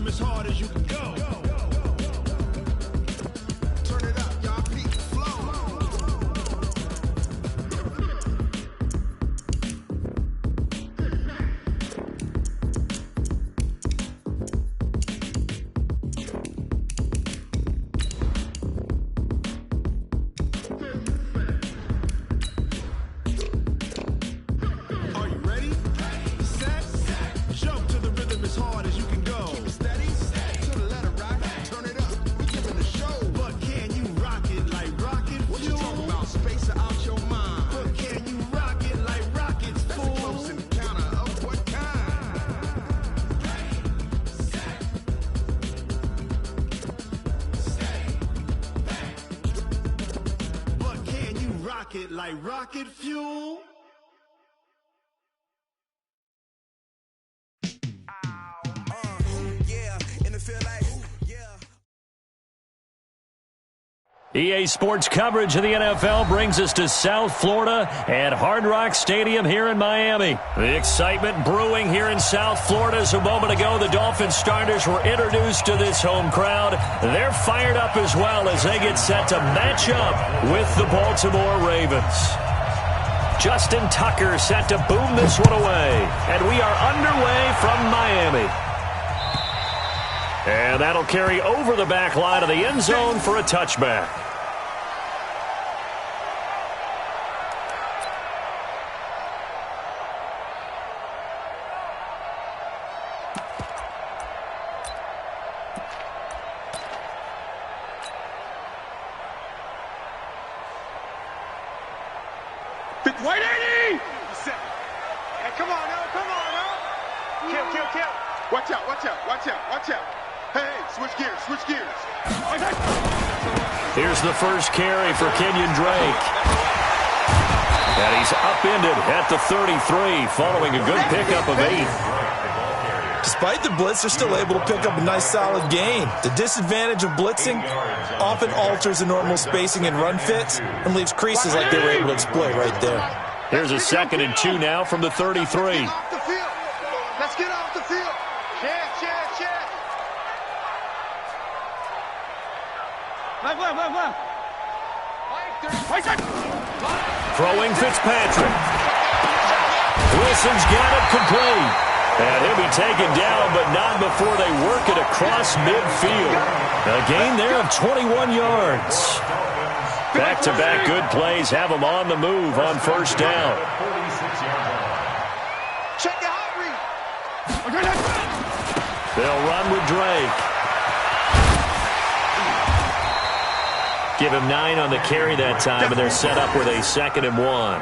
as hard as you can go. Turn it up, y'all. Beat flow. Are you ready? Set. Jump to the rhythm as hard as you can go. Keep it steady. To the letter right. Turn it up. We giving the show. But can you rock it like rocket fuel? What you talking about? Space out your mind. But can you rock it like rockets, fool? That's a close encounter of what kind? But can you rock it like rocket fuel? EA Sports coverage of the NFL brings us to South Florida at Hard Rock Stadium here in Miami. The excitement brewing here in South Florida as a moment ago the Dolphins starters were introduced to this home crowd. They're fired up as well as they get set to match up with the Baltimore Ravens. Justin Tucker set to boom this one away. And we are underway from Miami. And that'll carry over the back line of the end zone for a touchback. White 80! Hey, come on now, come on now. Kill. Watch out. Hey, switch gears. Here's the first carry for Kenyon Drake. And he's upended at the 33 following a good pickup of 8. Despite the blitz, they're still able to pick up a nice solid gain. The disadvantage of blitzing often alters the normal spacing and run fits and leaves creases like they were able to exploit right there. Here's a 2nd and 2 now from the 33. Let's get off the field. Check. Throwing Fitzpatrick. Wilson's got it complete. And he'll be taken down, but not before they work it across midfield. A gain there of 21 yards. Back-to-back good plays have them on the move on first down. Check the hot read. They'll run with Drake. Give him 9 on the carry that time, and they're set up with a 2nd and 1.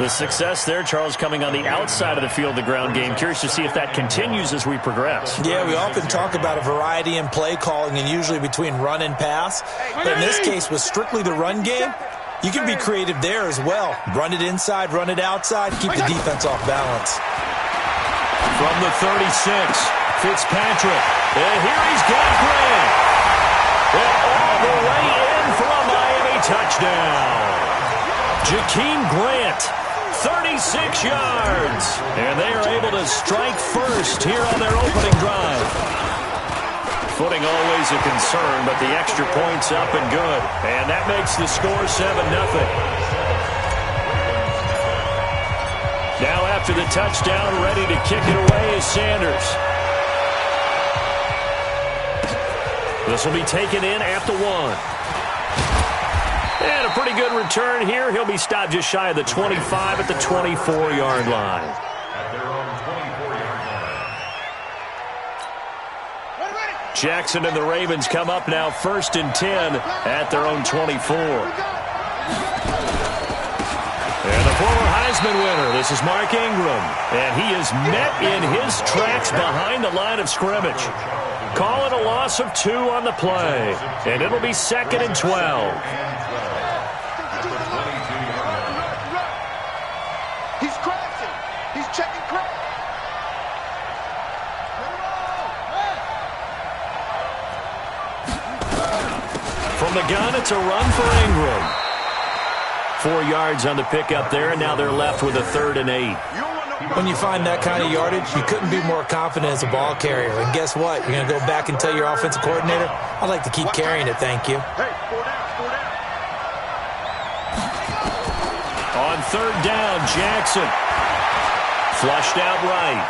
The success there, Charles, coming on the outside of the field, the ground game. Curious to see if that continues as we progress. Yeah, we often talk about a variety in play calling and usually between run and pass. But in this case, with strictly the run game, you can be creative there as well. Run it inside, run it outside, keep the defense off balance. From the 36, Fitzpatrick. And here he's got Grant. And all the way in for a Miami touchdown. Jakeem Grant, 36 yards. And they are able to strike first here on their opening drive. Footing always a concern, but the extra point's up and good. And that makes the score 7-0. Now after the touchdown, ready to kick it away is Sanders. This will be taken in at the 1. And a pretty good return here. He'll be stopped just shy of the 25 at the 24-yard line. Jackson and the Ravens come up now 1st and 10 at their own 24. And the former Heisman winner, this is Mark Ingram. And he is met in his tracks behind the line of scrimmage. Call it a loss of 2 on the play. And it'll be 2nd and 12. He's crashing. He's checking crash. From the gun, it's a run for Ingram. 4 yards on the pickup there, and now they're left with a 3rd and 8. You don't want When you find that kind of yardage, you couldn't be more confident as a ball carrier. And guess what? You're going to go back and tell your offensive coordinator, I'd like to keep carrying it, thank you. On third down, Jackson. Flushed out right.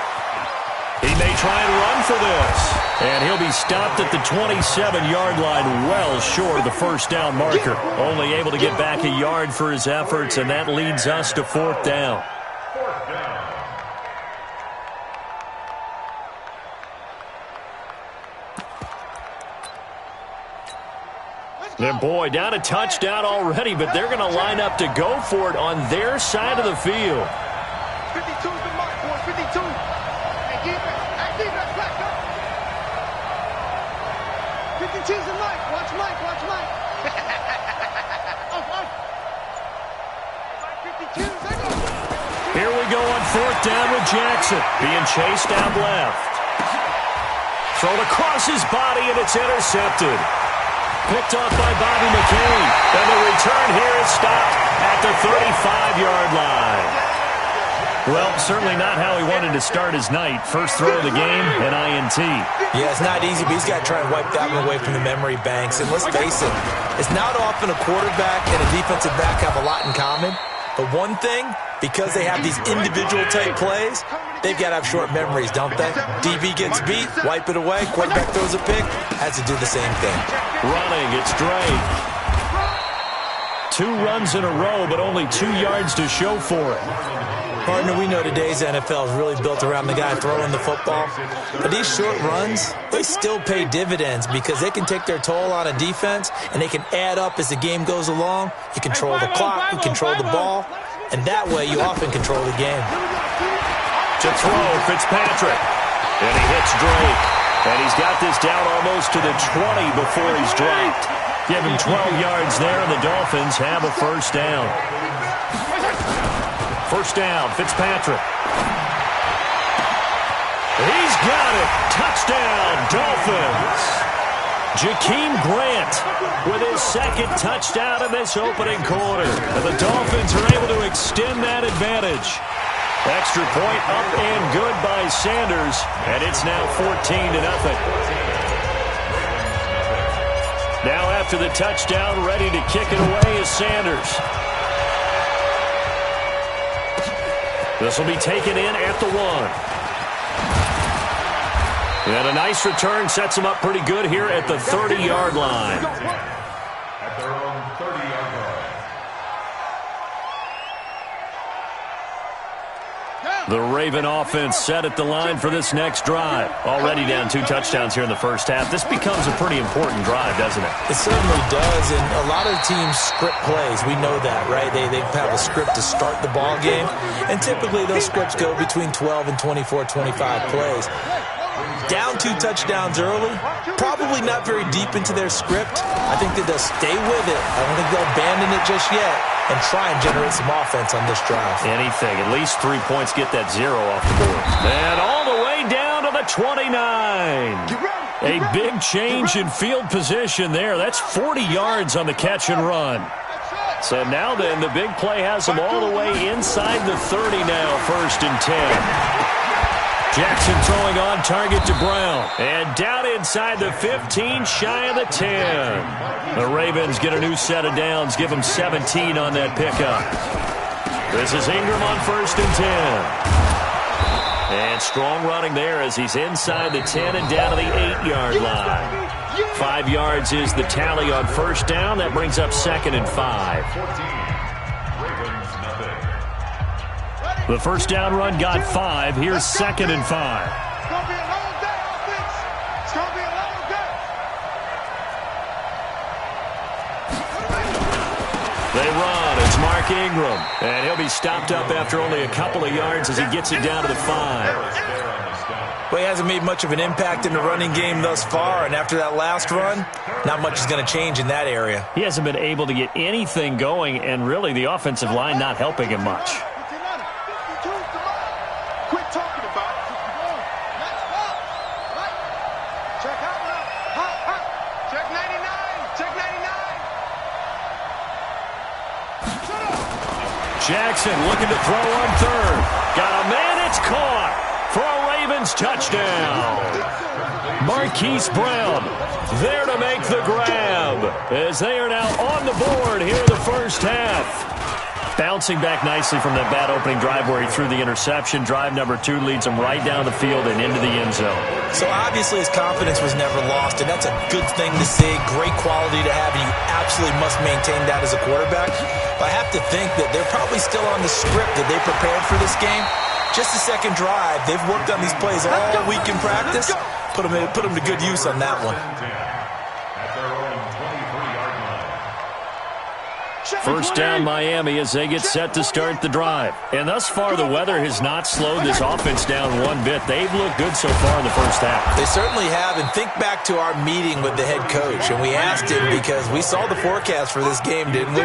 He may try and run for this. And he'll be stopped at the 27-yard line, well short of the first down marker. Only able to get back a yard for his efforts, and that leads us to fourth down. And boy, down a touchdown already, but they're going to line up to go for it on their side of the field. 52's the mark, boys, 52. Hey, defense, back up. 52's the mark. Watch Mike. Here we go on fourth down with Jackson. Being chased down left. Thrown across his body, and it's intercepted. Picked off by Bobby McCain. And the return here is stopped at the 35-yard line. Well, certainly not how he wanted to start his night. First throw of the game, an INT. Yeah, it's not easy, but he's got to try and wipe that one away from the memory banks. And let's face it, it's not often a quarterback and a defensive back have a lot in common. But one thing, because they have these individual type plays, they've got to have short memories, don't they? DB gets beat, wipe it away, quarterback throws a pick, has to do the same thing. Running, it's Drake. 2 runs in a row, but only 2 yards to show for it. Partner, we know today's NFL is really built around the guy throwing the football. But these short runs, they still pay dividends because they can take their toll on a defense, and they can add up as the game goes along. You control the clock, you control the ball, and that way you often control the game. To throw, Fitzpatrick. And he hits Drake. And he's got this down almost to the 20 before he's dropped. Give him 12 yards there, and the Dolphins have a first down. First down, Fitzpatrick. He's got it. Touchdown, Dolphins. Jakeem Grant with his second touchdown in this opening quarter. And the Dolphins are able to extend that advantage. Extra point up and good by Sanders. And it's now 14-0. Now after the touchdown, ready to kick it away is Sanders. This will be taken in at the 1. And a nice return sets him up pretty good here at the 30-yard line. At their own 30-yard line. The Raven offense set at the line for this next drive. Already down 2 touchdowns here in the first half. This becomes a pretty important drive, doesn't it? It certainly does, and a lot of teams script plays. We know that, right? They have a script to start the ball game, and typically those scripts go between 12 and 24, 25 plays. Down 2 touchdowns early, probably not very deep into their script. I think that they'll stay with it. I don't think they'll abandon it just yet and try and generate some offense on this drive. Anything. At least 3 points, get that 0 off the board. And all the way down to the 29. A big change in field position there. That's 40 yards on the catch and run. So now then, the big play has them all the way inside the 30 now, 1st and 10. Jackson throwing on target to Brown. And down inside the 15, shy of the 10. The Ravens get a new set of downs, give them 17 on that pickup. This is Ingram on 1st and 10. And strong running there as he's inside the 10 and down to the 8-yard line. 5 yards is the tally on first down. That brings up 2nd and 5. The first down run got 5. Here's 2nd and 5. It's going to be a long day, offense. It's going to be a long day. They run. It's Mark Ingram. And he'll be stopped up after only a couple of yards as he gets it down to the 5. Well, he hasn't made much of an impact in the running game thus far, and after that last run, not much is going to change in that area. He hasn't been able to get anything going, and really the offensive line not helping him much. Quit talking about it. Check out now. Check 99. Check 99. Shut up. Jackson looking to throw on third. Got a man, it's caught for a Ravens touchdown. Marquise Brown there to make the grab as they are now on the board here in the first half. Bouncing back nicely from that bad opening drive where he threw the interception. Drive number 2 leads him right down the field and into the end zone. So obviously his confidence was never lost, and that's a good thing to see. Great quality to have, and you absolutely must maintain that as a quarterback. But I have to think that they're probably still on the script that they prepared for this game. Just the second drive. They've worked on these plays all week in practice. Put them to good use on that one. First down Miami as they get set to start the drive. And thus far, the weather has not slowed this offense down one bit. They've looked good so far in the first half. They certainly have. And think back to our meeting with the head coach. And we asked him, because we saw the forecast for this game, didn't we?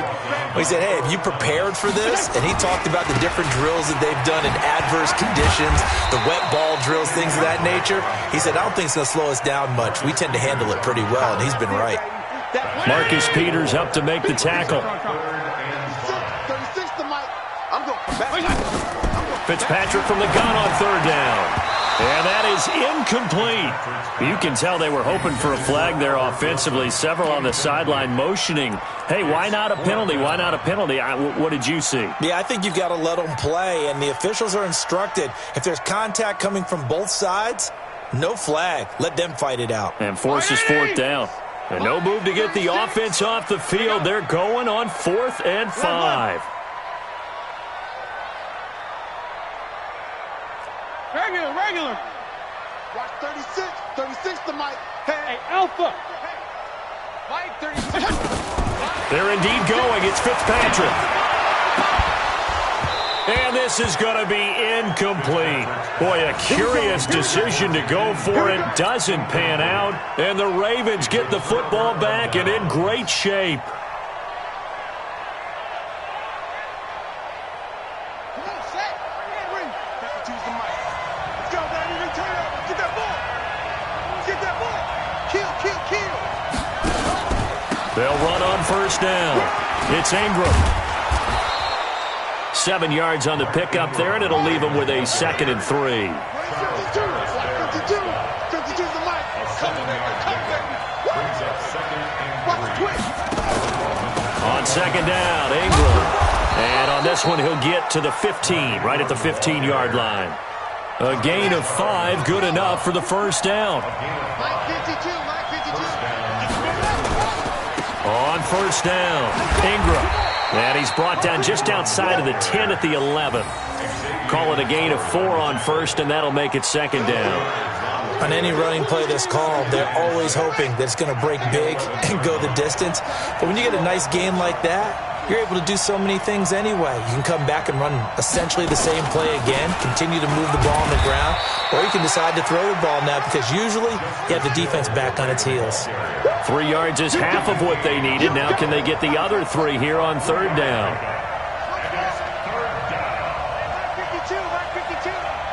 We said, hey, have you prepared for this? And he talked about the different drills that they've done in adverse conditions, the wet ball drills, things of that nature. He said, I don't think it's going to slow us down much. We tend to handle it pretty well, and he's been right. Marcus Peters up to make the tackle. Fitzpatrick from the gun on third down. And that is incomplete. You can tell they were hoping for a flag there offensively. Several on the sideline motioning, hey, why not a penalty? Why not a penalty? What did you see? Yeah, I think you've got to let them play, and the officials are instructed. If there's contact coming from both sides, no flag. Let them fight it out. And forces fourth down. And no move to get the offense off the field. They're going on 4th and 5. Regular. Watch 36. 36 to Mike. Hey, Alpha. Mike, 36. They're indeed going. It's Fitzpatrick. And this is going to be incomplete. Boy, a curious decision to go for it. Doesn't pan out. And the Ravens get the football back and in great shape. They'll run on first down. It's Ingram. 7 yards on the pickup there, and it'll leave them with a 2nd and 3. On second down, Ingram. And on this one, he'll get to the 15, right at the 15-yard line. A gain of 5, good enough for the first down. On first down, Ingram. And he's brought down just outside of the 10 at the 11. Call it a gain of 4 on first, and that'll make it 2nd down. On any running play that's called, they're always hoping that it's going to break big and go the distance. But when you get a nice gain like that, you're able to do so many things anyway. You can come back and run essentially the same play again, continue to move the ball on the ground, or you can decide to throw the ball now because usually you have the defense back on its heels. 3 yards is half of what they needed. Now can they get the other 3 here on third down?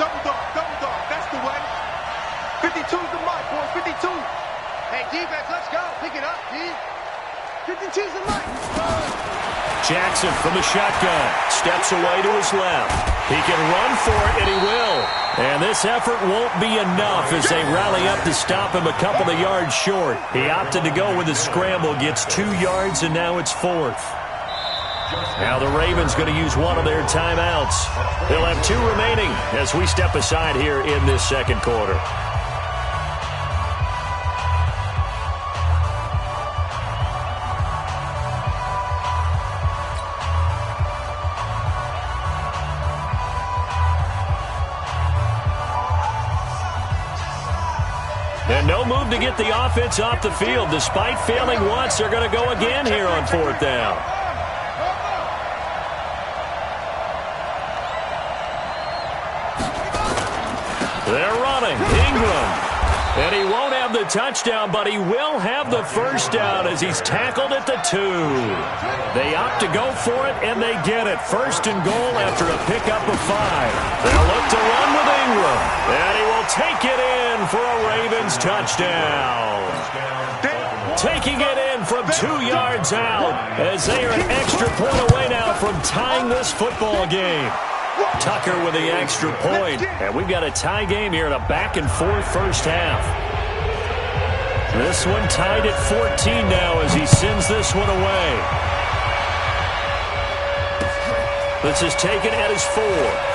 Double dog. That's the way. 52's the mark, boys. 52. Hey, defense, let's go. Pick it up, D. 52's the mark. Jackson from the shotgun. Steps away to his left. He can run for it, and he will. And this effort won't be enough as they rally up to stop him a couple of yards short. He opted to go with a scramble, gets 2 yards, and now it's 4th. Now the Ravens going to use one of their timeouts. They'll have 2 remaining as we step aside here in this second quarter. And no move to get the offense off the field. Despite failing once, they're going to go again here on 4th down. They're running. Ingram. And he won't have the touchdown, but he will have the first down as he's tackled at the 2. They opt to go for it, and they get it. 1st and goal after a pickup of 5. They'll look to run with Ingram. room. And he will take it in for a Ravens touchdown. Taking it in from 2 yards out as they are an extra point away now from tying this football game. Tucker with the extra point. And we've got a tie game here in a back-and-forth first half. This one tied at 14 now as he sends this one away. This is taken at his 4.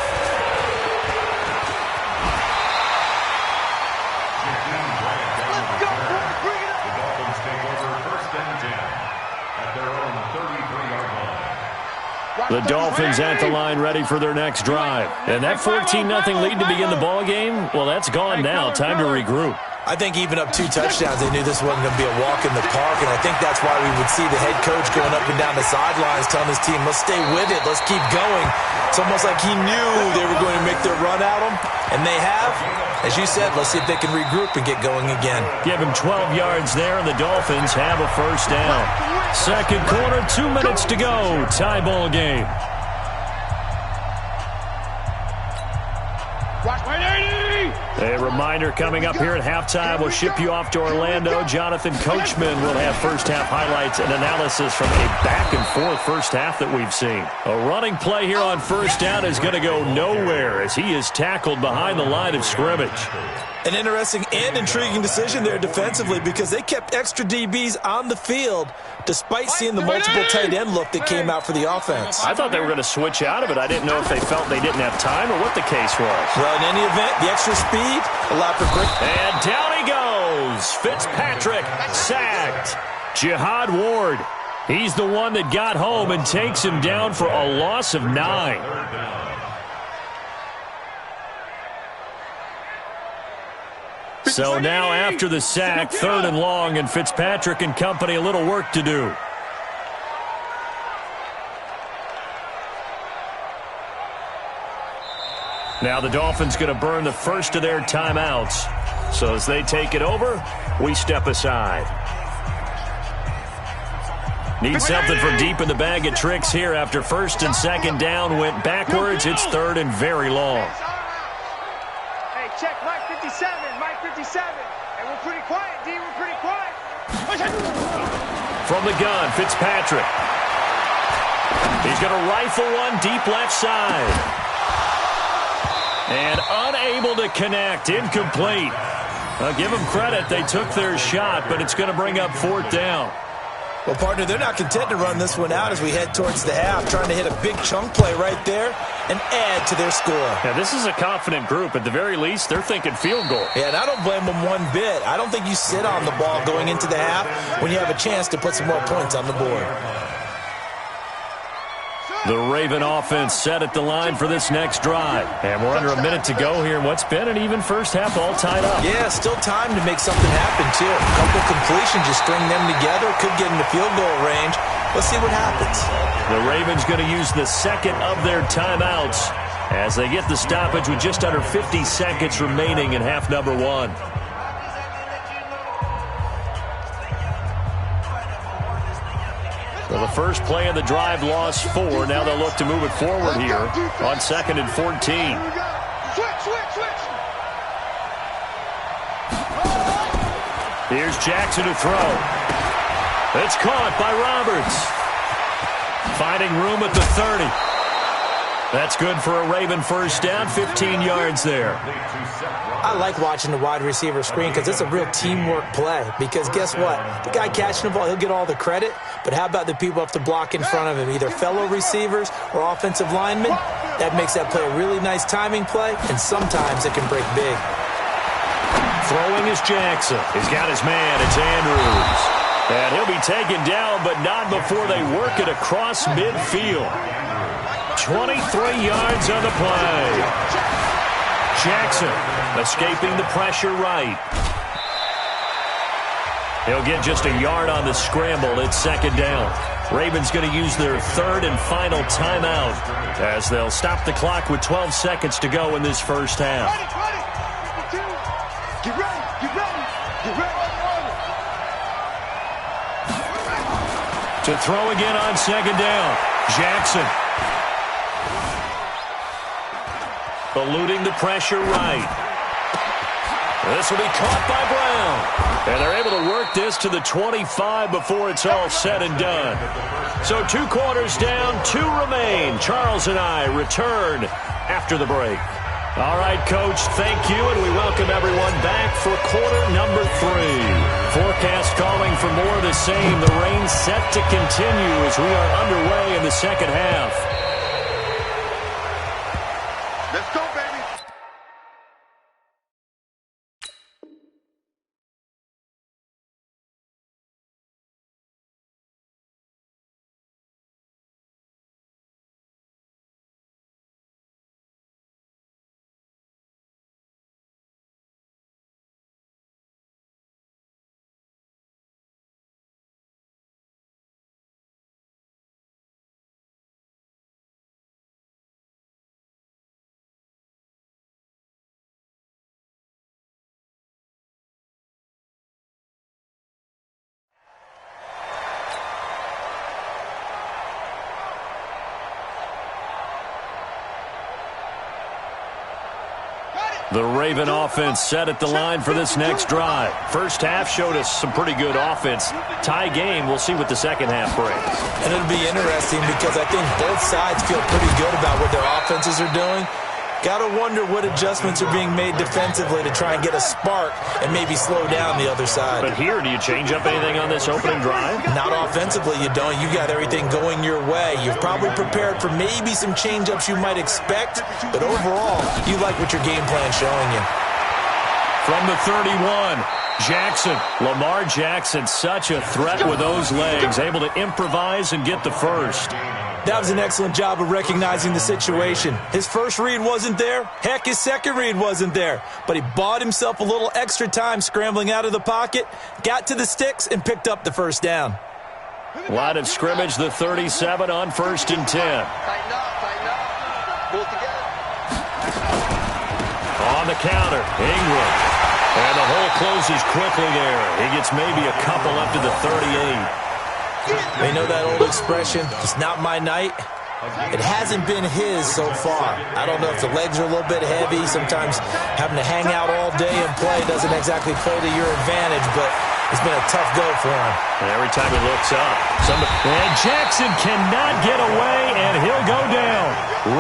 The Dolphins at the line ready for their next drive. And that 14-0 lead to begin the ball game, well, that's gone now. Time to regroup. I think even up 2 touchdowns, they knew this wasn't going to be a walk in the park, and I think that's why we would see the head coach going up and down the sidelines telling his team, let's stay with it, let's keep going. It's almost like he knew they were going to make their run at him, and they have. As you said, let's see if they can regroup and get going again. Give him 12 yards there, and the Dolphins have a first down. Second quarter, 2 minutes to go. Tie ball game. A reminder coming up here at halftime. We'll ship you off to Orlando. Jonathan Coachman will have first-half highlights and analysis from a back-and-forth first half that we've seen. A running play here on first down is going to go nowhere as he is tackled behind the line of scrimmage. An interesting and intriguing decision there defensively because they kept extra DBs on the field despite seeing the multiple tight end look that came out for the offense. I thought they were going to switch out of it. I didn't know if they felt they didn't have time or what the case was. Well, in any event, the extra speed allowed for quick. And down he goes. Fitzpatrick sacked. Jihad Ward. He's the one that got home and takes him down for a loss of 9. So now after the sack, 3rd and long, and Fitzpatrick and company a little work to do. Now the Dolphins going to burn the first of their timeouts. So as they take it over, we step aside. Need something from deep in the bag of tricks here after 1st and 2nd down went backwards. It's 3rd and very long. Hey, check Mike 57, Mike 57. And we're pretty quiet, D, we're pretty quiet. From the gun, Fitzpatrick. He's going to rifle one deep left side. And unable to connect, incomplete. I'll give them credit, they took their shot, but it's going to bring up 4th down. Well, partner, they're not content to run this one out as we head towards the half, trying to hit a big chunk play right there and add to their score. Yeah, this is a confident group. At the very least, they're thinking field goal. Yeah, and I don't blame them one bit. I don't think you sit on the ball going into the half when you have a chance to put some more points on the board. The Raven offense set at the line for this next drive. And we're under a minute to go here in what's been an even first half, all tied up. Yeah, still time to make something happen, too. A couple completions, you string them together, could get into field goal range. Let's see what happens. The Ravens going to use the second of their timeouts as they get the stoppage with just under 50 seconds remaining in half number 1. So the first play of the drive lost 4. Now they'll look to move it forward here on 2nd and 14. Here's Jackson to throw. It's caught by Roberts. Finding room at the 30. That's good for a Raven first down, 15 yards there. I like watching the wide receiver screen because it's a real teamwork play. Because guess what? The guy catching the ball, he'll get all the credit. But how about the people up to block in front of him, either fellow receivers or offensive linemen? That makes that play a really nice timing play, and sometimes it can break big. Throwing is Jackson. He's got his man. It's Andrews. And he'll be taken down, but not before they work it across midfield. 23 yards on the play. Jackson escaping the pressure right. He'll get just a yard on the scramble. It's 2nd down. Ravens going to use their 3rd and final timeout as they'll stop the clock with 12 seconds to go in this first half. Get ready, get ready, get ready. To throw again on 2nd down. Jackson. eluding the pressure right. This will be caught by Brown. And they're able to work this to the 25 before it's all said and done. So 2 quarters down, 2 remain. Charles and I return after the break. All right, Coach, thank you, and we welcome everyone back for quarter number 3. Forecast calling for more of the same. The rain set to continue as we are underway in the second half. Let's go, baby. The Raven offense set at the line for this next drive. First half showed us some pretty good offense. Tie game, we'll see what the second half brings. And it'll be interesting because I think both sides feel pretty good about what their offenses are doing. Got to wonder what adjustments are being made defensively to try and get a spark and maybe slow down the other side. But here, do you change up anything on this opening drive? Not offensively, you don't. You got everything going your way. You've probably prepared for maybe some change-ups you might expect, but overall, you like what your game plan's showing you. From the 31, Jackson. Lamar Jackson, such a threat with those legs, able to improvise and get the first. That was an excellent job of recognizing the situation. His first read wasn't there. Heck, his second read wasn't there. But he bought himself a little extra time scrambling out of the pocket, got to the sticks, and picked up the first down. Line of scrimmage, the 37 on 1st and 10. Tighten up. Pull together. On the counter, Ingram. And the hole closes quickly there. He gets maybe a couple up to the 38. They know that old expression, it's not my night. It hasn't been his so far. I don't know if the legs are a little bit heavy. Sometimes having to hang out all day and play doesn't exactly play to your advantage, but it's been a tough go for him. And every time he looks up, and Jackson cannot get away, and he'll go down.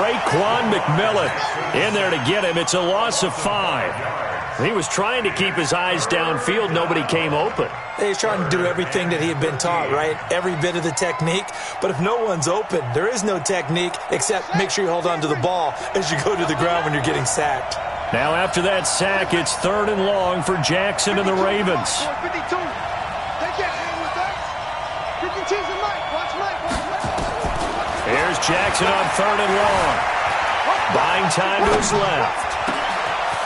Raekwon McMillan in there to get him. It's a loss of 5. He was trying to keep his eyes downfield. Nobody came open. He's trying to do everything that he had been taught, right? Every bit of the technique. But if no one's open, there is no technique except make sure you hold on to the ball as you go to the ground when you're getting sacked. Now after that sack, it's 3rd and long for Jackson and the Ravens. 52. Take it. With that. 52's a Mike. Watch Mike. Here's Jackson on 3rd and long. Buying time to his left.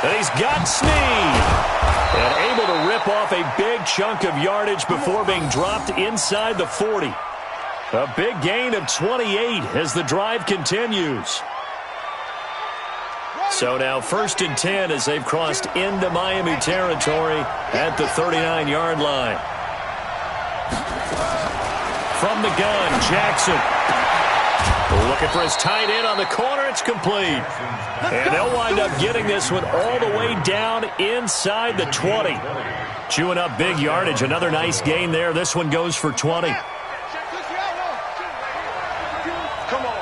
And he's got Snead. And able to rip off a big chunk of yardage before being dropped inside the 40. A big gain of 28 as the drive continues. So now 1st and 10 as they've crossed into Miami territory at the 39-yard line. From the gun, Jackson. Looking for his tight end on the corner. It's complete. And they'll wind up getting this one all the way down inside the 20. Chewing up big yardage. Another nice gain there. This one goes for 20. Come on.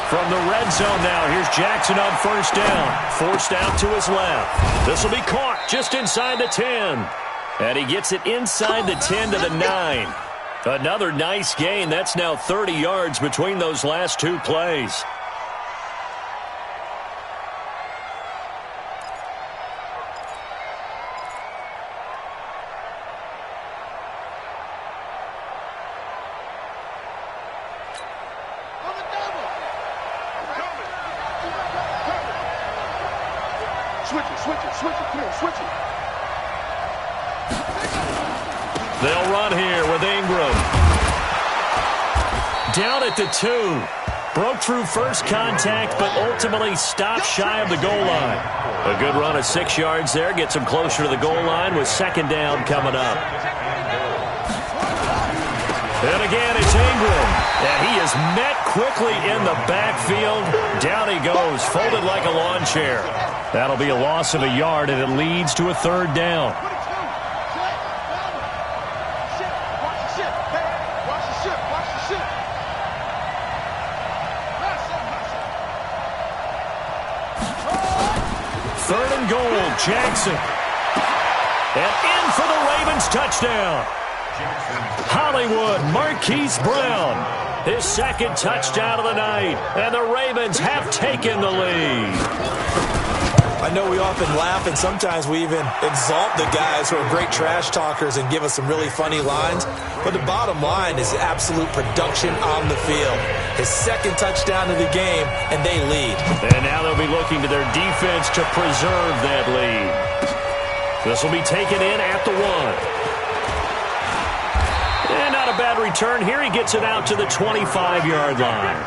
From the red zone now, here's Jackson on 1st down. Forced out to his left. This will be caught just inside the 10. And he gets it inside the 10 to the 9. Another nice gain. That's now 30 yards between those last 2 plays. Switch it. Come on, switch it. They'll run here with Ingram. Down at the 2. Broke through first contact, but ultimately stopped shy of the goal line. A good run of 6 yards there. Gets him closer to the goal line with 2nd down coming up. And again, it's Ingram. And he is met quickly in the backfield. Down he goes, folded like a lawn chair. That'll be a loss of a yard, and it leads to a third down. Third and goal, Jackson. And in for the Ravens touchdown. Hollywood, Marquise Brown. His second touchdown of the night. And the Ravens have taken the lead. I know we often laugh, and sometimes we even exalt the guys who are great trash talkers and give us some really funny lines. But the bottom line is absolute production on the field. His second touchdown of the game, and they lead. And now they'll be looking to their defense to preserve that lead. This will be taken in at the 1. And not a bad return here. He gets it out to the 25-yard line.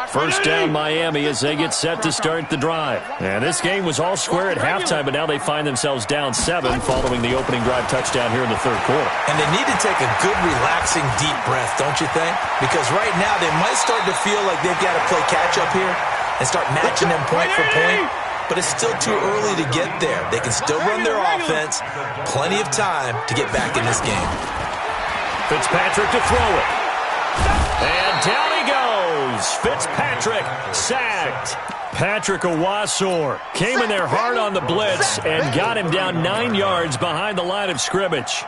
First down Miami as they get set to start the drive. And this game was all square at halftime, but now they find themselves down 7 following the opening drive touchdown here in the third quarter. And they need to take a good, relaxing, deep breath, don't you think? Because right now they might start to feel like they've got to play catch-up here and start matching them point for point. But it's still too early to get there. They can still run their offense. Plenty of time to get back in this game. Fitzpatrick to throw it. And down he goes. Fitzpatrick sacked. Patrick Owasor came in there hard on the blitz and got him down 9 yards behind the line of scrimmage.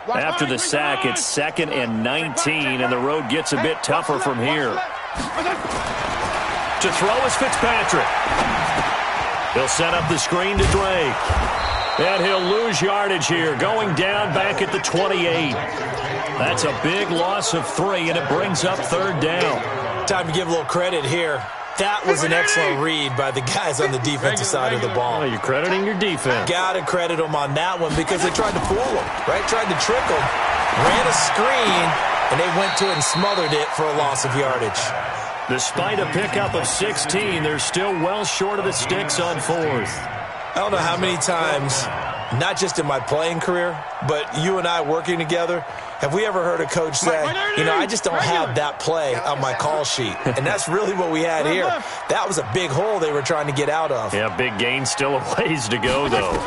After the sack, it's 2nd and 19, and the road gets a bit tougher from here. To throw is Fitzpatrick. He'll set up the screen to Drake. And he'll lose yardage here, going down back at the 28. That's a big loss of 3, and it brings up third down. Time to give a little credit here. That was an excellent read by the guys on the defensive side of the ball. Well, you're crediting your defense. Got to credit them on that one because they tried to fool them, right? Tried to trick them, ran a screen, and they went to it and smothered it for a loss of yardage. Despite a pickup of 16, they're still well short of the sticks on 4th. I don't know how many times, not just in my playing career, but you and I working together, have we ever heard a coach say, you know, I just don't have that play on my call sheet. And that's really what we had here. That was a big hole they were trying to get out of. Yeah, big gain, still a ways to go, though.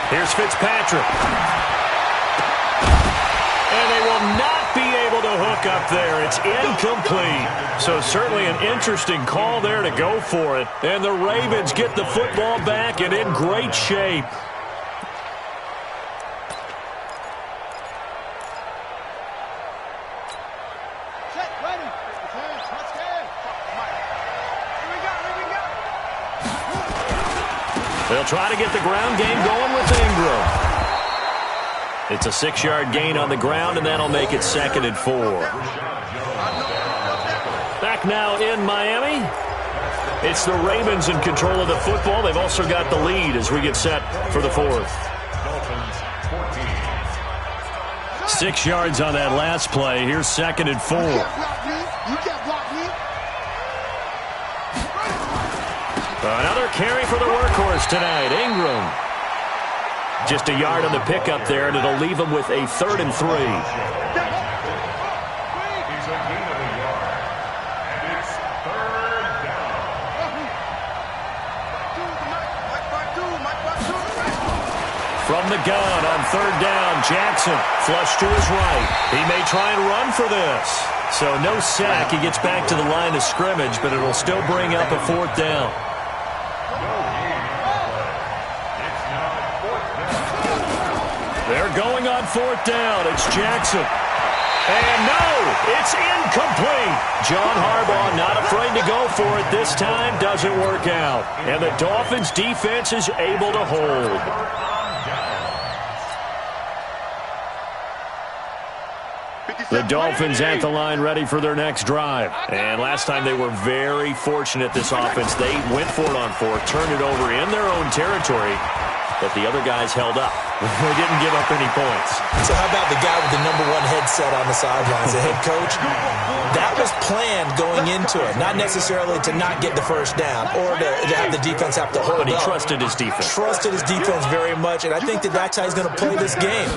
Here's Fitzpatrick. And they will not be able to hook up there. It's incomplete. So certainly an interesting call there to go for it. And the Ravens get the football back and in great shape. They'll try to get the ground game going with Ingram. It's a 6-yard gain on the ground, and that'll make it 2nd and 4. Back now in Miami. It's the Ravens in control of the football. They've also got the lead as we get set for the 4th. 6 yards on that last play. Here's 2nd and 4. Another carry for the workhorse tonight, Ingram. Just a yard on the pickup there, and it'll leave him with a 3rd and 3. From the gun on 3rd down, Jackson flush to his right. He may try and run for this. So no sack. He gets back to the line of scrimmage, but it'll still bring up a 4th down. They're going on 4th down. It's Jackson. And no, it's incomplete. John Harbaugh not afraid to go for it this time. Doesn't work out. And the Dolphins' defense is able to hold. The Dolphins at the line ready for their next drive. And last time they were very fortunate, this offense. They went for it on 4th, turned it over in their own territory, but the other guys held up. They didn't give up any points. So how about the guy with the #1 head mindset on the sidelines. The head coach, that was planned going into it, not necessarily to not get the first down or to have the defense have to hold up. But he trusted his defense. Trusted his defense very much, and I think that that's how he's going to play this game.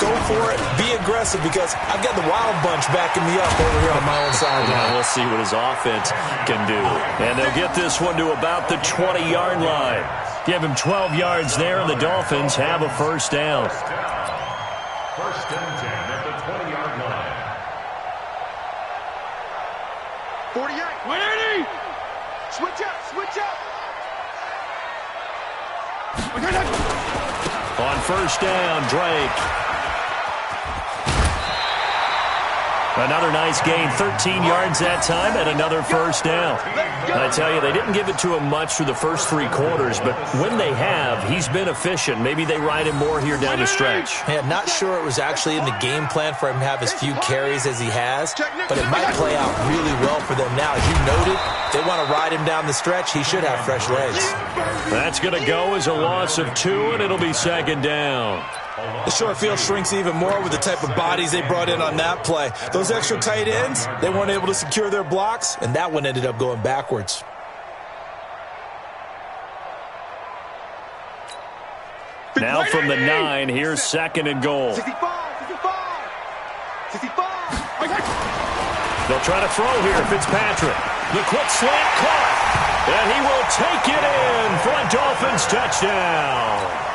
Go for it. Be aggressive, because I've got the Wild Bunch backing me up over here on my own sideline. Now we'll see what his offense can do. And they'll get this one to about the 20-yard line. Give him 12 yards there, and the Dolphins have a first down. First and 10 at the 20-yard line. 48. 180. Switch up, switch up. On first down, Drake. Another nice gain, 13 yards that time, and another first down. I tell you, they didn't give it to him much through the first 3 quarters, but when they have, he's been efficient. Maybe they ride him more here down the stretch. Yeah, not sure it was actually in the game plan for him to have as few carries as he has, but it might play out really well for them now. As you noted, they want to ride him down the stretch. He should have fresh legs. That's going to go as a loss of 2, and it'll be second down. The short field shrinks even more with the type of bodies they brought in on that play. Those extra tight ends, they weren't able to secure their blocks, and that one ended up going backwards. Now from the 9, here's second and goal. 65, 65, 65. They'll try to throw here, Fitzpatrick. The quick slant caught, and he will take it in for a Dolphins touchdown.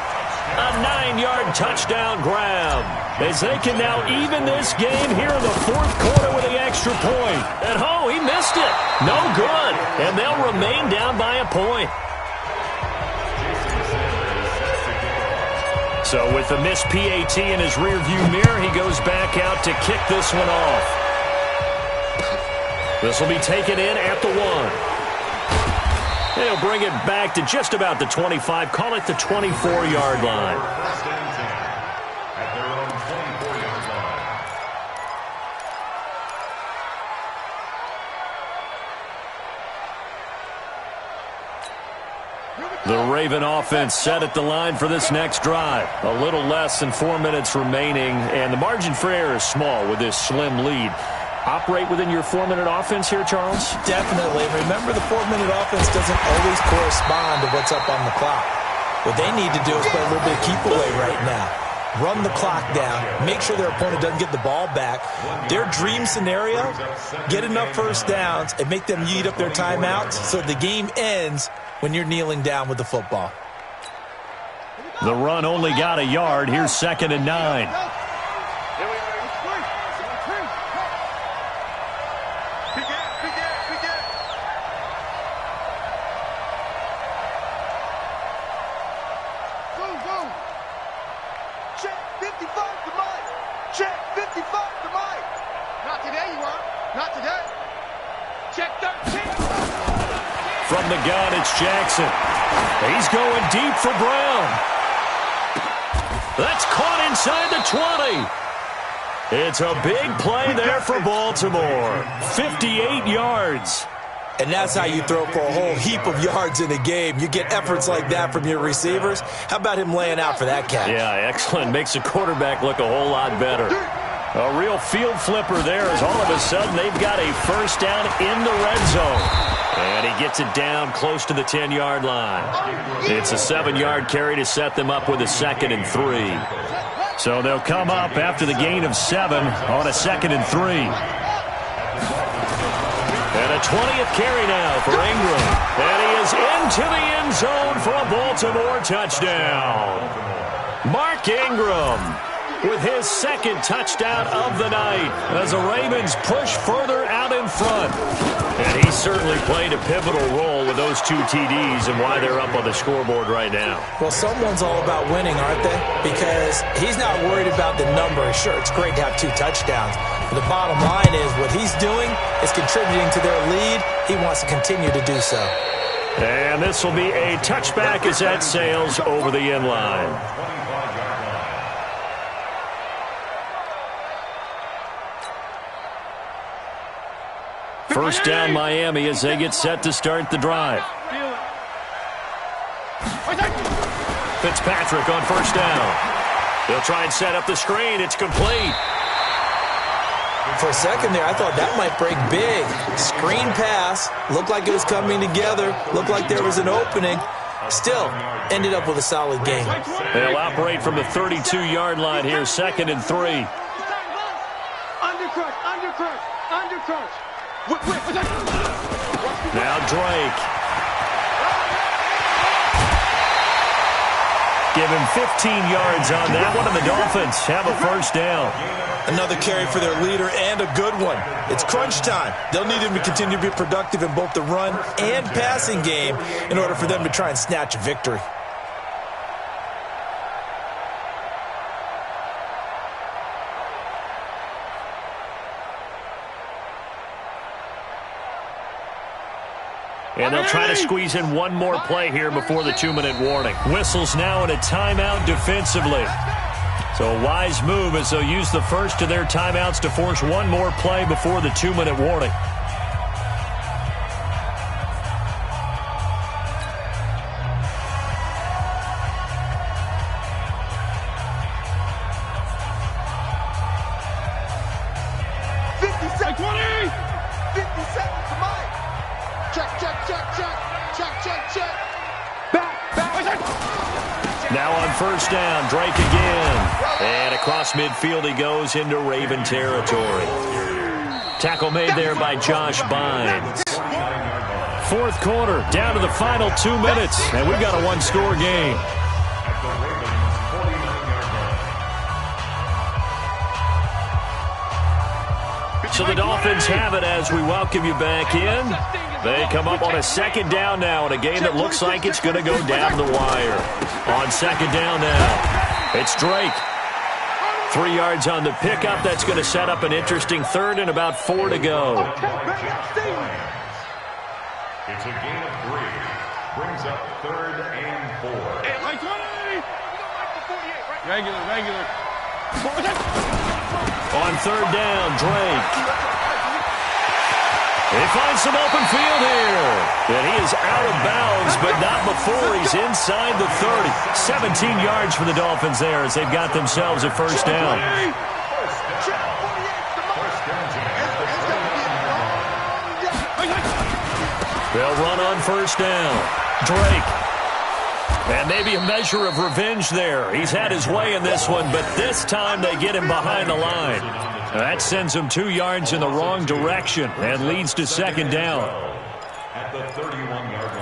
A 9-yard touchdown grab, as they can now even this game here in the 4th quarter with the extra point. And oh, he missed it. No good. And they'll remain down by a point. So with the missed PAT in his rearview mirror, he goes back out to kick this one off. This will be taken in at the 1. They'll bring it back to just about the 25. Call it the 24-yard line. First and 10 at their own 24-yard line. The Raven offense set at the line for this next drive. A little less than 4 minutes remaining, and the margin for error is small with this slim lead. Operate within your 4-minute offense here, Charles? Definitely. Remember, the 4-minute offense doesn't always correspond to what's up on the clock. What they need to do is play a little bit of keep away right now. Run the clock down. Make sure their opponent doesn't get the ball back. Their dream scenario, get enough first downs and make them eat up their timeouts so the game ends when you're kneeling down with the football. The run only got a yard. Here's second and 9. From the gun, it's Jackson. He's going deep for Brown. That's caught inside the 20. It's a big play there for Baltimore. 58 yards. And that's how you throw for a whole heap of yards in a game. You get efforts like that from your receivers. How about him laying out for that catch? Yeah, excellent. Makes the quarterback look a whole lot better. A real field flipper there, as all of a sudden they've got a first down in the red zone. And he gets it down close to the 10-yard line. It's a 7-yard carry to set them up with a 2nd and 3. So they'll come up after the gain of 7 on a 2nd and 3. And a 20th carry now for Ingram. And he is into the end zone for a Baltimore touchdown. Mark Ingram with his 2nd touchdown of the night as the Ravens push further out in front. And he certainly played a pivotal role with those 2 TDs and why they're up on the scoreboard right now. Well, someone's all about winning, aren't they? Because he's not worried about the number. Sure, it's great to have 2 touchdowns. But the bottom line is what he's doing is contributing to their lead. He wants to continue to do so. And this will be a touchback as that sails over the end line. First down Miami as they get set to start the drive. Fitzpatrick on first down. They'll try and set up the screen. It's complete. For a second there, I thought that might break big. Screen pass, looked like it was coming together, looked like there was an opening. Still, ended up with a solid game. They'll operate from the 32-yard line here, 2nd and 3. Undercrush, undercrush, undercrush. Now Drake. Give him 15 yards on that one, and the Dolphins have a first down. Another carry for their leader, and a good one. It's crunch time. They'll need him to continue to be productive in both the run and passing game in order for them to try and snatch a victory. And they'll try to squeeze in one more play here before the 2-minute warning. Whistles now and a timeout defensively. So a wise move as they'll use the first of their timeouts to force one more play before the 2-minute warning. Now on first down, Drake again. And across midfield he goes into Raven territory. Tackle made there by Josh Bynes. 4th quarter, down to the final 2 minutes, and we've got a one-score game. So the Dolphins have it as we welcome you back in. They come up on a 2nd down now in a game that looks like it's going to go down the wire. On 2nd down now, it's Drake. 3 yards on the pickup. That's going to set up an interesting 3rd and about 4 to go. It's a gain of 3. Brings up 3rd and 4. Regular. On 3rd down, Drake. He finds some open field here. And he is out of bounds, but not before he's inside the 30. 17 yards for the Dolphins there as they've got themselves a first down. They'll run on first down. Drake. And maybe a measure of revenge there. He's had his way in this one, but this time they get him behind the line. That sends him 2 yards in the wrong direction and leads to 2nd down. At the 31-yard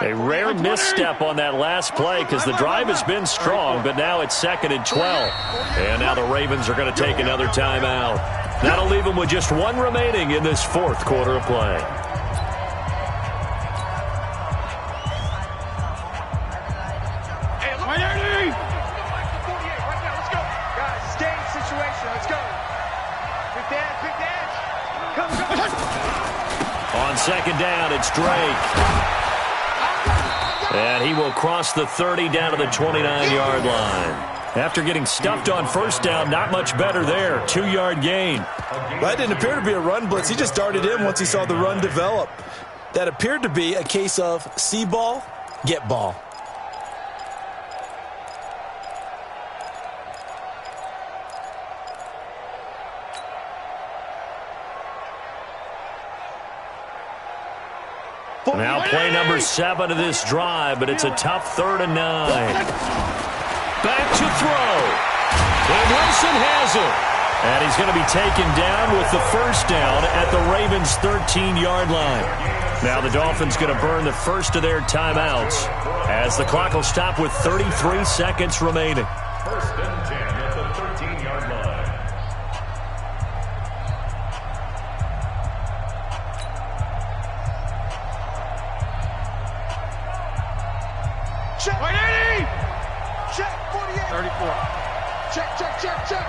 line. A rare misstep on that last play because the drive has been strong, but now it's 2nd and 12. And now the Ravens are going to take another timeout. That'll leave them with just 1 remaining in this 4th quarter of play. On 2nd down, it's Drake. And he will cross the 30 down to the 29-yard line. After getting stuffed on first down, not much better there. 2-yard gain. That didn't appear to be a run blitz. He just darted in once he saw the run develop. That appeared to be a case of see ball, get ball. Now play number 7 of this drive, but it's a tough 3rd and 9. Back to throw. And Wilson has it. And he's going to be taken down with the first down at the Ravens' 13-yard line. Now the Dolphins going to burn the first of their timeouts as the clock will stop with 33 seconds remaining. 1st and 10 at the 13-yard line. Check. 180. Check. 48. 34. Check.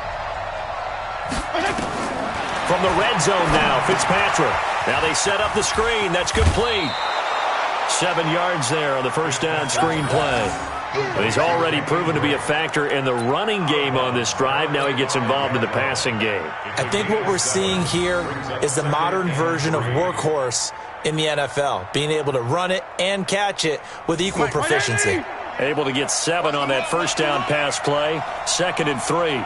From the red zone now, Fitzpatrick. Now they set up the screen. That's complete. 7 yards there on the first down screen play. But he's already proven to be a factor in the running game on this drive. Now he gets involved in the passing game. I think what we're seeing here is the modern version of workhorse in the NFL, being able to run it and catch it with equal proficiency. Able to get 7 on that first down pass play. 2nd and 3.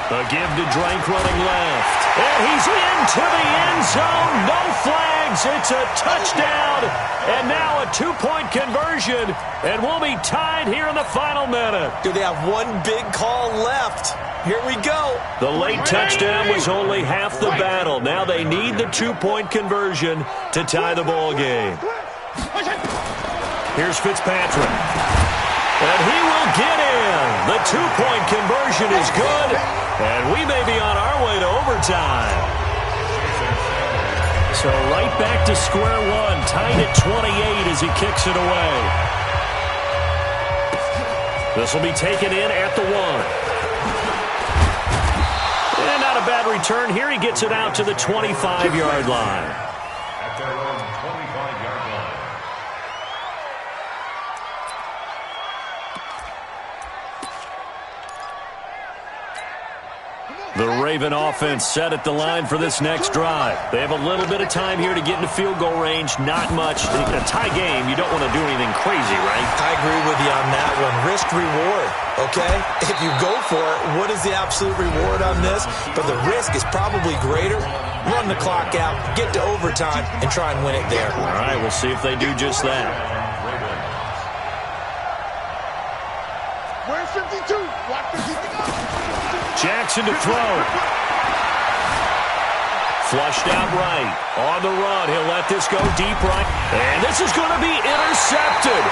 A give to Drake running left. And he's into the end zone. No flags. It's a touchdown. And now a 2-point conversion. And we'll be tied here in the final minute. Do they have one big call left? Here we go. The late touchdown was only half the battle. Now they need the 2-point conversion to tie the ball game. Here's Fitzpatrick. And he will get in. The 2-point conversion is good. And we may be on our way to overtime. So right back to square one. Tied at 28 as he kicks it away. This will be taken in at the 1. And not a bad return here. He gets it out to the 25-yard line. At their own 25-yard line. The Raven offense set at the line for this next drive. They have a little bit of time here to get into field goal range. Not much. In a tie game, you don't want to do anything crazy, right? I agree with you on that one. Risk reward, okay? If you go for it, what is the absolute reward on this? But the risk is probably greater. Run the clock out, get to overtime, and try and win it there. All right, we'll see if they do just that. Where's 52? Watch 52. Jackson to throw. Flushed out right. On the run. He'll let this go deep right. And this is going to be intercepted.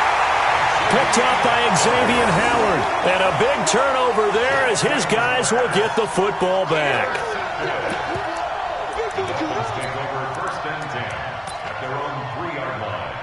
Picked out by Xavier Howard. And a big turnover there as his guys will get the football back. Let's take over 1st and 10 at their own 3-yard line.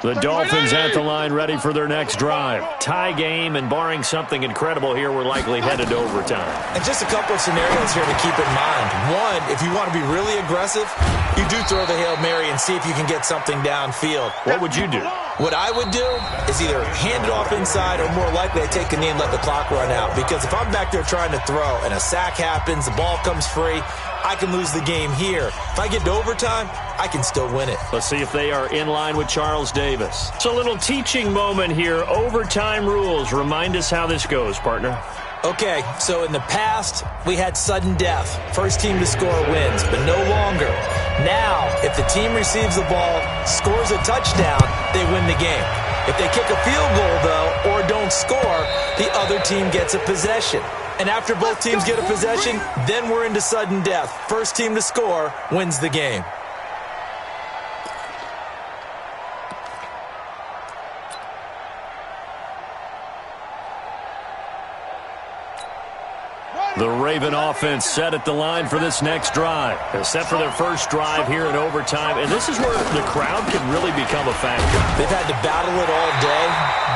The Dolphins at the line ready for their next drive. Tie game, and barring something incredible here, we're likely headed to overtime. And just a couple of scenarios here to keep in mind. One, if you want to be really aggressive, you do throw the Hail Mary and see if you can get something downfield. What would you do? What I would do is either hand it off inside or more likely I take a knee and let the clock run out. Because if I'm back there trying to throw and a sack happens, the ball comes free, I can lose the game here. If I get to overtime, I can still win it. Let's see if they are in line with Charles Davis. It's a little teaching moment here. Overtime rules. Remind us how this goes, partner. Okay, so in the past, we had sudden death. First team to score wins, but no longer. Now, if the team receives the ball, scores a touchdown, they win the game. If they kick a field goal, though, or don't score, the other team gets a possession. And after both teams get a possession, then we're into sudden death. First team to score wins the game. The Raven offense set at the line for this next drive. Set for their first drive here in overtime. And this is where the crowd can really become a factor. They've had to battle it all day,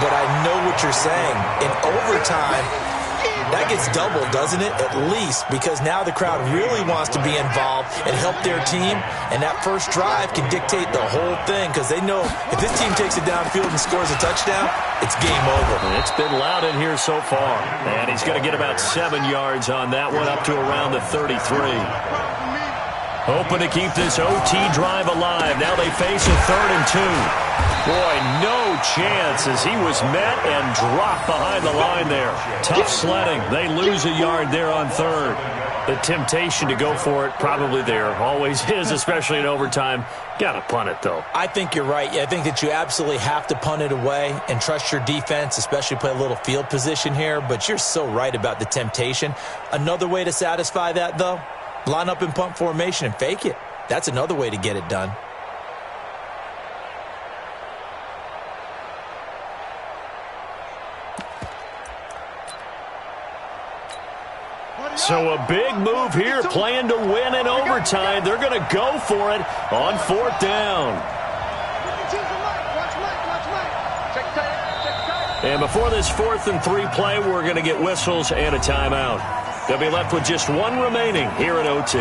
but I know what you're saying. In overtime, that gets doubled, doesn't it? At least, because now the crowd really wants to be involved and help their team. And that first drive can dictate the whole thing because they know if this team takes it downfield and scores a touchdown, it's game over. It's been loud in here so far. And he's going to get about 7 yards on that one, up to around the 33. Hoping to keep this OT drive alive. Now they face a 3rd and 2. Boy, no chance as he was met and dropped behind the line there. Tough sledding. They lose a yard there on 3rd. The temptation to go for it probably there. Always is, especially in overtime. Got to punt it, though. I think you're right. I think that you absolutely have to punt it away and trust your defense, especially play a little field position here. But you're so right about the temptation. Another way to satisfy that, though, line up in punt formation and fake it. That's another way to get it done. So a big move here, playing to win in overtime. They're going to go for it on 4th down. And before this 4th and 3 play, we're going to get whistles and a timeout. They'll be left with just one remaining here at OT.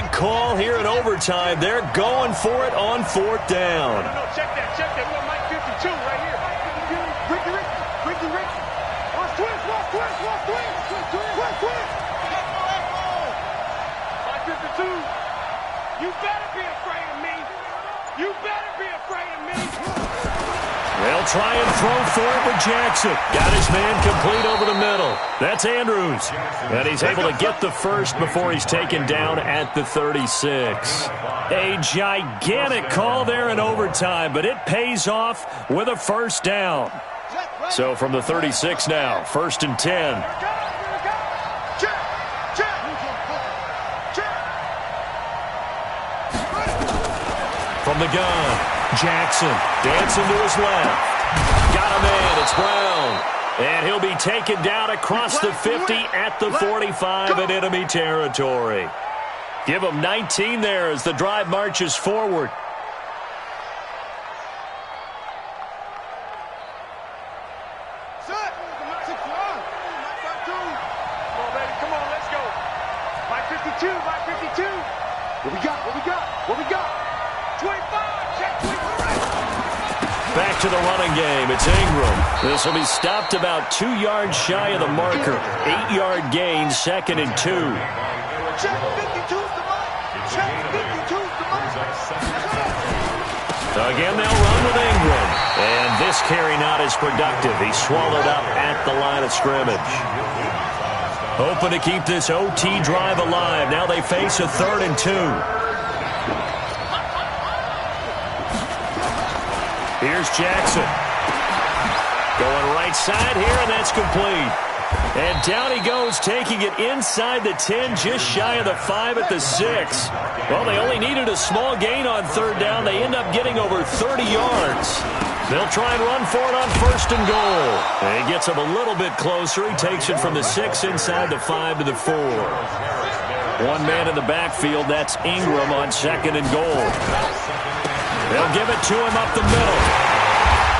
big call here in overtime. They're going for it on 4th down. No, check that. Little Mike 52 right here. Ricky. Watch twist. Mike 52, you better be afraid of me. They'll try and throw for it with Jackson. Got his man complete over the middle. That's Andrews. And he's able to get the first before he's taken down at the 36. A gigantic call there in overtime, but it pays off with a first down. So from the 36 now, 1st and 10. From the gun, Jackson dancing to his left. Got a man, it's Brown. And he'll be taken down across the 50 at the 45 in enemy territory. Give him 19 there as the drive marches forward. Come on, let's go. Mike 52. What we got? 25, check 25. Back to the running game. It's Ingram. This will be stopped about 2 yards shy of the marker. 8-yard gain, 2nd and 2. Check 52's the mark. Again, they'll run with Ingram. And this carry not as productive. He's swallowed up at the line of scrimmage. Hoping to keep this OT drive alive. Now they face a 3rd and 2. Here's Jackson. Going right side here, and that's complete. And down he goes, taking it inside the 10, just shy of the 5 at the 6. Well, they only needed a small gain on 3rd down. They end up getting over 30 yards. They'll try and run for it on 1st and goal. And he gets him a little bit closer. He takes it from the 6 inside the 5 to the 4. One man in the backfield, that's Ingram on 2nd and goal. They'll give it to him up the middle.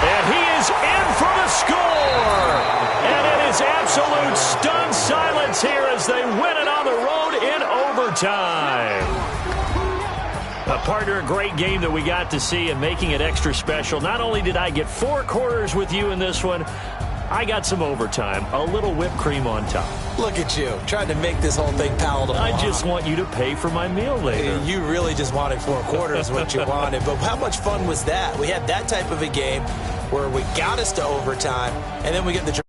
And he is in for the score. And it is absolute stunned silence here as they win it on the road in overtime. Partner, a great game that we got to see and making it extra special. Not only did I get 4 quarters with you in this one, I got some overtime, a little whipped cream on top. Look at you, trying to make this whole thing palatable. I just want you to pay for my meal later. You really just wanted 4 quarters, what you wanted. But how much fun was that? We had that type of a game where we got us to overtime, and then we get the